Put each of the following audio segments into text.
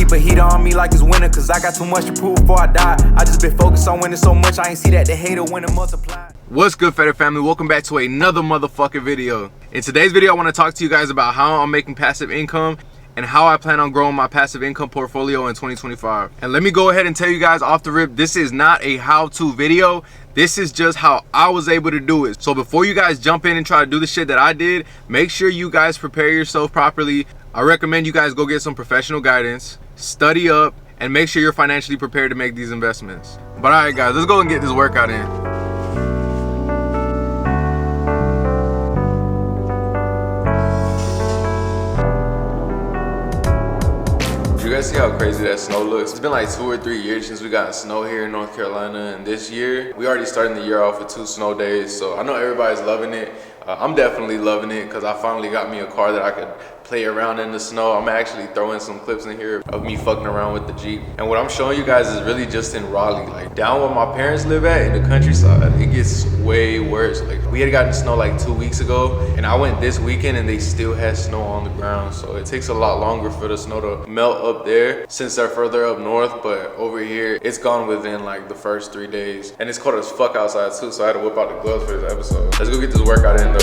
keep a heater on me like it's winter, cause I got too much to prove before I die. I just been focused on winning so much, I ain't see that the hater winning multiply. What's good, FERIA family? Welcome back to another motherfucking video. In today's video, I want to talk to you guys about how I'm making passive income and how I plan on growing my passive income portfolio in 2025. And let me go ahead and tell you guys off the rip, this is not a how-to video. This is just how I was able to do it. So before you guys jump in and try to do the shit that I did, make sure you guys prepare yourself properly. I recommend you guys go get some professional guidance, study up, and make sure you're financially prepared to make these investments. But all right, guys, let's go and get this workout in. You guys see how crazy that snow looks? It's been like 2 or 3 years since we got snow here in North Carolina, and this year we already starting the year off with 2 snow days. So I know everybody's loving it. I'm definitely loving it because I finally got me a car that I could play around in the snow. I'm actually throwing some clips in here of me fucking around with the Jeep. And what I'm showing you guys is really just in Raleigh. Like down where my parents live at in the countryside, it gets way worse. Like we had gotten snow like 2 weeks ago, and I went this weekend and they still had snow on the ground. So it takes a lot longer for the snow to melt up there since they're further up north. But over here, it's gone within like the first 3 days. And it's cold as fuck outside too, so I had to whip out the gloves for this episode. Let's go get this workout in though.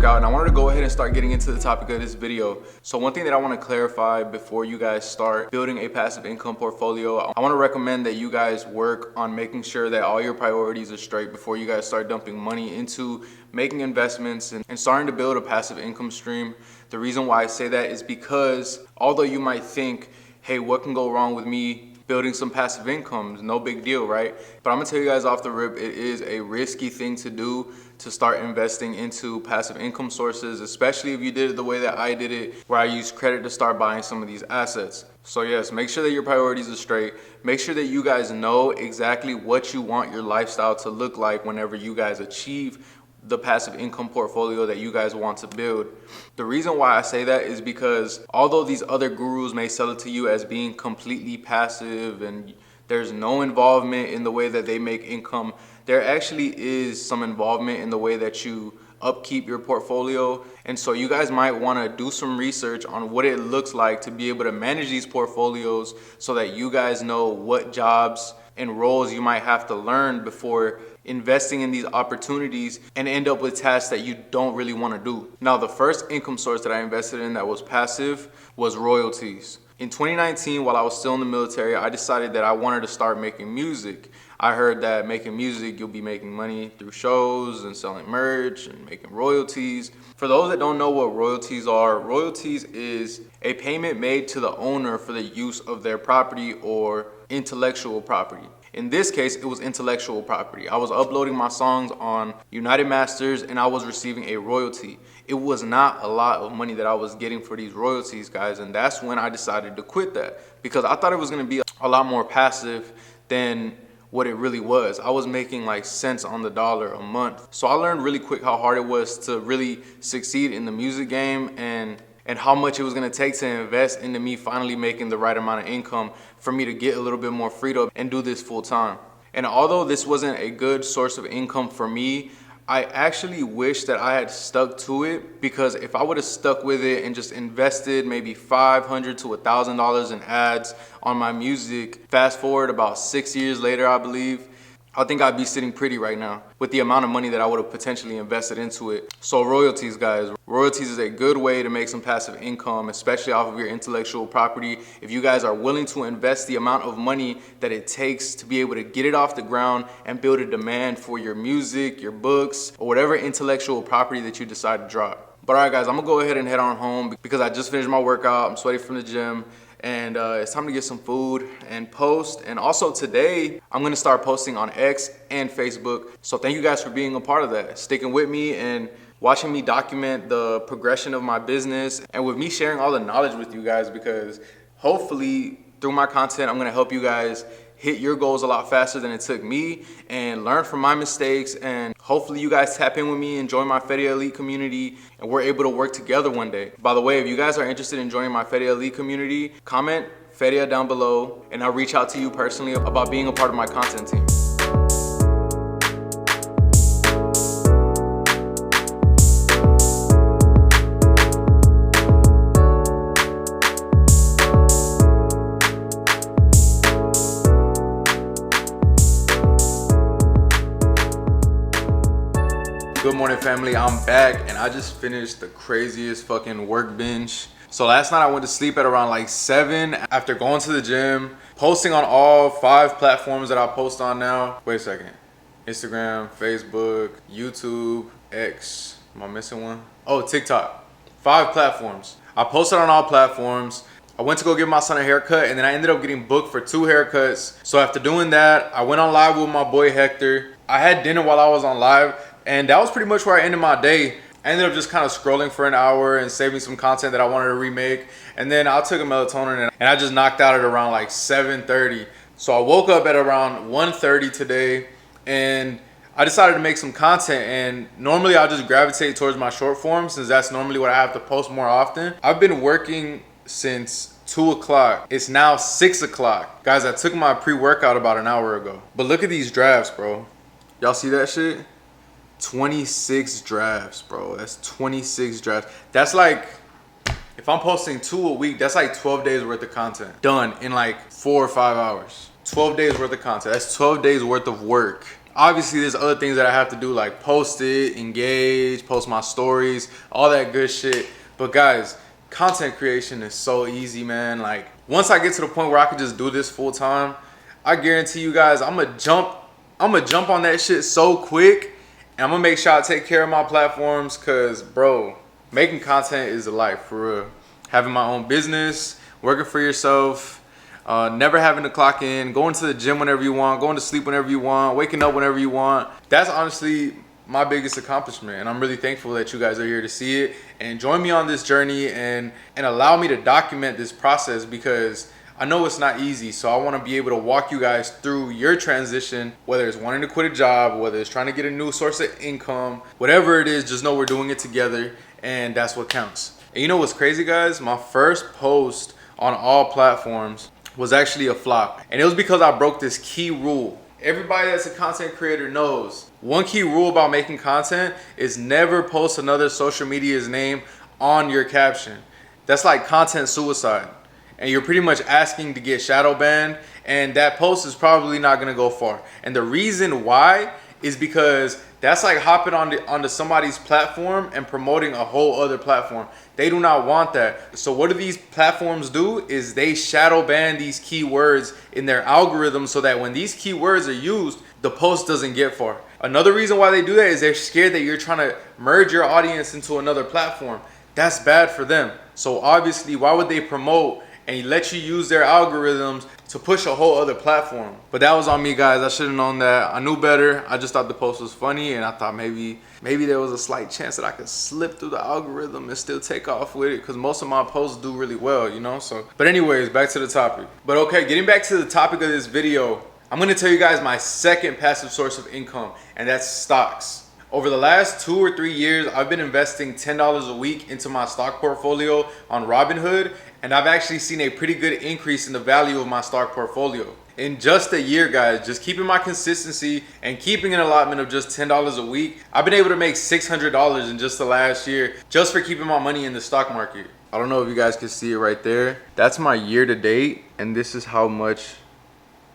And I wanted to go ahead and start getting into the topic of this video. So one thing that I want to clarify before you guys start building a passive income portfolio, I want to recommend that you guys work on making sure that all your priorities are straight before you guys start dumping money into making investments and starting to build a passive income stream. The reason why I say that is because although you might think, hey, what can go wrong with me building some passive income? No big deal, right? But I'm gonna tell you guys off the rip, it is a risky thing to do to start investing into passive income sources, especially if you did it the way that I did it, where I used credit to start buying some of these assets. So yes, make sure that your priorities are straight. Make sure that you guys know exactly what you want your lifestyle to look like whenever you guys achieve the passive income portfolio that you guys want to build. The reason why I say that is because although these other gurus may sell it to you as being completely passive and there's no involvement in the way that they make income, there actually is some involvement in the way that you upkeep your portfolio. And so you guys might want to do some research on what it looks like to be able to manage these portfolios so that you guys know what jobs and roles you might have to learn before investing in these opportunities and end up with tasks that you don't really want to do. Now, the first income source that I invested in that was passive was royalties. In 2019, while I was still in the military, I decided that I wanted to start making music. I heard that making music, you'll be making money through shows and selling merch and making royalties. For those that don't know what royalties are, royalties is a payment made to the owner for the use of their property or intellectual property. In this case, it was intellectual property. I was uploading my songs on United Masters and I was receiving a royalty. It was not a lot of money that I was getting for these royalties, guys, and that's when I decided to quit that because I thought it was gonna be a lot more passive than what it really was. I was making like cents on the dollar a month. So I learned really quick how hard it was to really succeed in the music game and how much it was gonna take to invest into me finally making the right amount of income for me to get a little bit more freedom and do this full time. And although this wasn't a good source of income for me, I actually wish that I had stuck to it, because if I would have stuck with it and just invested maybe $500 to $1,000 in ads on my music, fast forward about 6 years later, I believe, I think I'd be sitting pretty right now with the amount of money that I would have potentially invested into it. So royalties, guys. Royalties is a good way to make some passive income, especially off of your intellectual property. If you guys are willing to invest the amount of money that it takes to be able to get it off the ground and build a demand for your music, your books, or whatever intellectual property that you decide to drop. But all right, guys, I'm gonna go ahead and head on home because I just finished my workout. I'm sweaty from the gym. And it's time to get some food and post. And also today, I'm gonna start posting on X and Facebook. So thank you guys for being a part of that, sticking with me and watching me document the progression of my business and with me sharing all the knowledge with you guys, because hopefully through my content, I'm gonna help you guys hit your goals a lot faster than it took me and learn from my mistakes. And hopefully you guys tap in with me and join my FERIA Elite community and we're able to work together one day. By the way, if you guys are interested in joining my FERIA Elite community, comment FERIA down below and I'll reach out to you personally about being a part of my content team. Good morning, family. I'm back and I just finished the craziest fucking work binge. So last night I went to sleep at around like 7 after going to the gym, posting on all 5 platforms that I post on now. Wait a second. Instagram, Facebook, YouTube, X. Am I missing one? Oh, TikTok. 5 platforms. I posted on all platforms. I went to go give my son a haircut and then I ended up getting booked for 2 haircuts. So after doing that, I went on live with my boy Hector. I had dinner while I was on live. And that was pretty much where I ended my day. I ended up just kind of scrolling for an hour and saving some content that I wanted to remake. And then I took a melatonin and I just knocked out at around like 7:30. So I woke up at around 1:30 today and I decided to make some content. And normally I'll just gravitate towards my short form since that's normally what I have to post more often. I've been working since 2 o'clock. It's now 6 o'clock. Guys, I took my pre-workout about an hour ago. But look at these drafts, bro. Y'all see that shit? 26 drafts, bro. That's 26 drafts. That's like, if I'm posting 2 a week, that's like 12 days worth of content done in like 4 or 5 hours. 12 days worth of content. That's 12 days worth of work. Obviously, there's other things that I have to do, like post it, engage, post my stories, all that good shit. But guys, content creation is so easy, man. Like, once I get to the point where I can just do this full time, I guarantee you guys, I'm gonna jump on that shit so quick. And I'm gonna make sure I take care of my platforms because, bro, making content is a life, for real. Having my own business, working for yourself, never having to clock in, going to the gym whenever you want, going to sleep whenever you want, waking up whenever you want. That's honestly my biggest accomplishment. And I'm really thankful that you guys are here to see it and join me on this journey and allow me to document this process because I know it's not easy, so I want to be able to walk you guys through your transition, whether it's wanting to quit a job, whether it's trying to get a new source of income, whatever it is, just know we're doing it together and that's what counts. And you know what's crazy, guys? My first post on all platforms was actually a flop. And it was because I broke this key rule. Everybody that's a content creator knows one key rule about making content is never post another social media's name on your caption. That's like content suicide. And you're pretty much asking to get shadow banned, and that post is probably not gonna go far. And the reason why is because that's like hopping onto somebody's platform and promoting a whole other platform. They do not want that. So what do these platforms do is they shadow ban these keywords in their algorithm so that when these keywords are used, the post doesn't get far. Another reason why they do that is they're scared that you're trying to merge your audience into another platform. That's bad for them. So obviously, why would they promote and let you use their algorithms to push a whole other platform? But that was on me, guys. I should have known that. I knew better. I just thought the post was funny, and I thought maybe there was a slight chance that I could slip through the algorithm and still take off with it, because most of my posts do really well, you know? So, but anyways, back to the topic. But okay, getting back to the topic of this video, I'm gonna tell you guys my second passive source of income, and that's stocks. Over the last 2 or 3 years, I've been investing $10 a week into my stock portfolio on Robinhood, and I've actually seen a pretty good increase in the value of my stock portfolio. In just a year, guys, just keeping my consistency and keeping an allotment of just $10 a week, I've been able to make $600 in just the last year just for keeping my money in the stock market. I don't know if you guys can see it right there. That's my year to date, and this is how much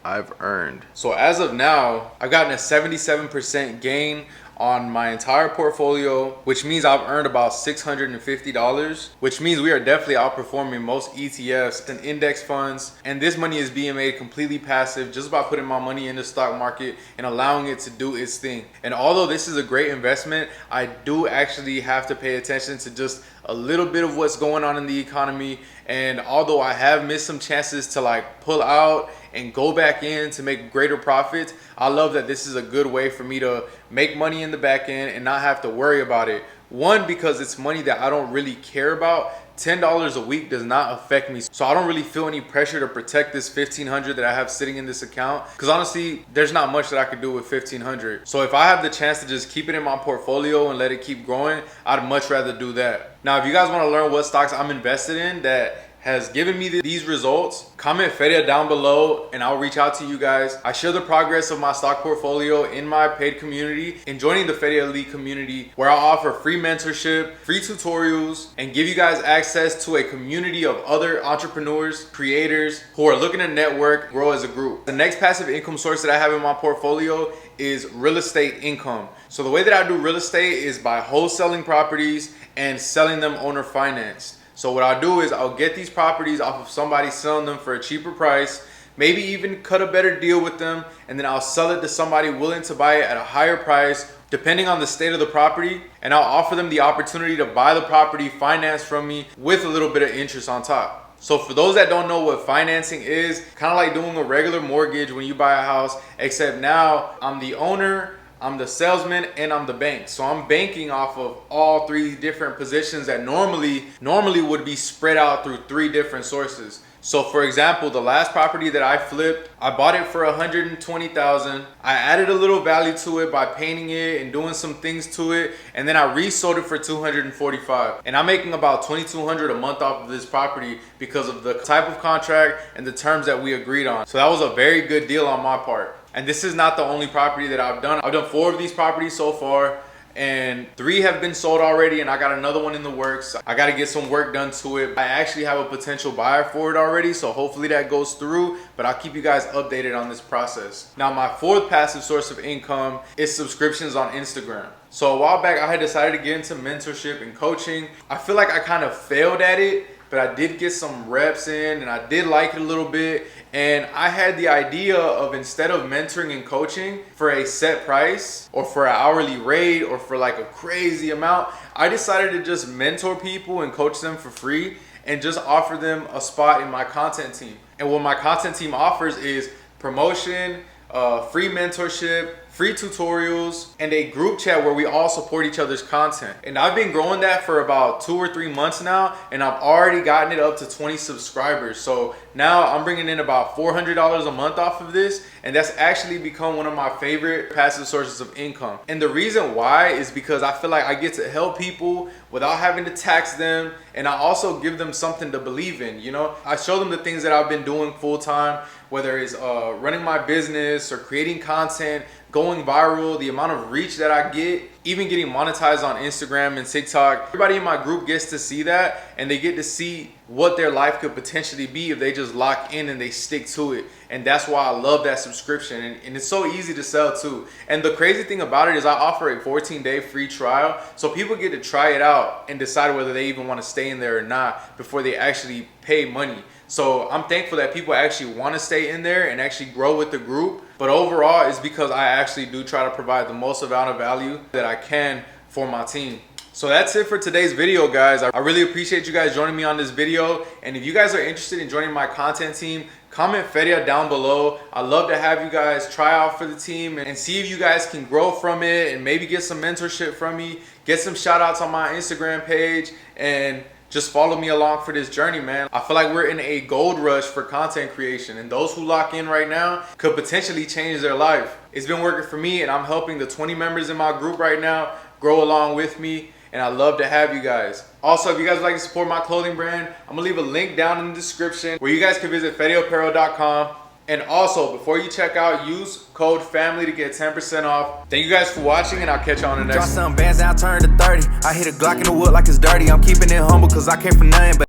I've earned. So as of now, I've gotten a 77% gain on my entire portfolio, which means I've earned about $650, which means we are definitely outperforming most ETFs and index funds. And this money is being made completely passive just by putting my money in the stock market and allowing it to do its thing. And although this is a great investment, I do actually have to pay attention to just a little bit of what's going on in the economy. And although I have missed some chances to like pull out and go back in to make greater profits, I love that this is a good way for me to make money in the back end and not have to worry about it. One, because it's money that I don't really care about $10 a week does not affect me. So I don't really feel any pressure to protect this $1,500 that I have sitting in this account, because honestly, there's not much that I could do with $1,500. So if I have the chance to just keep it in my portfolio and let it keep growing, I'd much rather do that. Now, if you guys want to learn what stocks I'm invested in that has given me these results, comment FERIA down below and I'll reach out to you guys. I share the progress of my stock portfolio in my paid community and joining the FERIA Elite community, where I'll offer free mentorship, free tutorials, and give you guys access to a community of other entrepreneurs, creators who are looking to network, grow as a group. The next passive income source that I have in my portfolio is real estate income. So the way that I do real estate is by wholesaling properties and selling them owner financed. So what I'll do is I'll get these properties off of somebody selling them for a cheaper price, maybe even cut a better deal with them, and then I'll sell it to somebody willing to buy it at a higher price depending on the state of the property, and I'll offer them the opportunity to buy the property financed from me with a little bit of interest on top. So for those that don't know what financing is, kind of like doing a regular mortgage when you buy a house, except now I'm the owner, I'm the salesman, and I'm the bank. So I'm banking off of all three different positions that normally would be spread out through three different sources. So for example, the last property that I flipped, I bought it for $120,000. I added a little value to it by painting it and doing some things to it, and then I resold it for $245,000. And I'm making about $2,200 a month off of this property because of the type of contract and the terms that we agreed on. So that was a very good deal on my part. And this is not the only property that I've done. I've done 4 of these properties so far, and 3 have been sold already, and I got another one in the works. I got to get some work done to it. I actually have a potential buyer for it already, so hopefully that goes through, but I'll keep you guys updated on this process. Now, my 4th passive source of income is subscriptions on Instagram. So a while back, I had decided to get into mentorship and coaching. I feel like I kind of failed at it, but I did get some reps in and I did like it a little bit. And I had the idea of, instead of mentoring and coaching for a set price or for an hourly rate or for like a crazy amount, I decided to just mentor people and coach them for free and just offer them a spot in my content team. And what my content team offers is promotion, free mentorship, free tutorials, and a group chat where we all support each other's content. And I've been growing that for about 2 or 3 months now, and I've already gotten it up to 20 subscribers. So now I'm bringing in about $400 a month off of this, and that's actually become one of my favorite passive sources of income. And the reason why is because I feel like I get to help people without having to tax them, and I also give them something to believe in. You know, I show them the things that I've been doing full time, whether it's running my business or creating content, going viral, the amount of reach that I get, even getting monetized on Instagram and TikTok. Everybody in my group gets to see that, and they get to see what their life could potentially be if they just lock in and they stick to it. And that's why I love that subscription, and it's so easy to sell too. And the crazy thing about it is I offer a 14-day free trial, so people get to try it out and decide whether they even want to stay in there or not before they actually pay money. So I'm thankful that people actually want to stay in there and actually grow with the group. But overall, it's because I actually do try to provide the most amount of value that I can for my team. So that's it for today's video, guys. I really appreciate you guys joining me on this video. And if you guys are interested in joining my content team, comment FERIA down below. I'd love to have you guys try out for the team and see if you guys can grow from it and maybe get some mentorship from me, get some shout outs on my Instagram page, and just follow me along for this journey, man. I feel like we're in a gold rush for content creation, and those who lock in right now could potentially change their life. It's been working for me, and I'm helping the 20 members in my group right now grow along with me, and I'd love to have you guys. Also, if you guys would like to support my clothing brand, I'm gonna leave a link down in the description where you guys can visit feriaapparel.com. And also, before you check out, use code FAMILY to get 10% off. Thank you guys for watching, and I'll catch you on the next one. Draw some bands down, turn to 30. I hit a Glock in the wood like it's dirty. I'm keeping it humble cause I came from nothing, but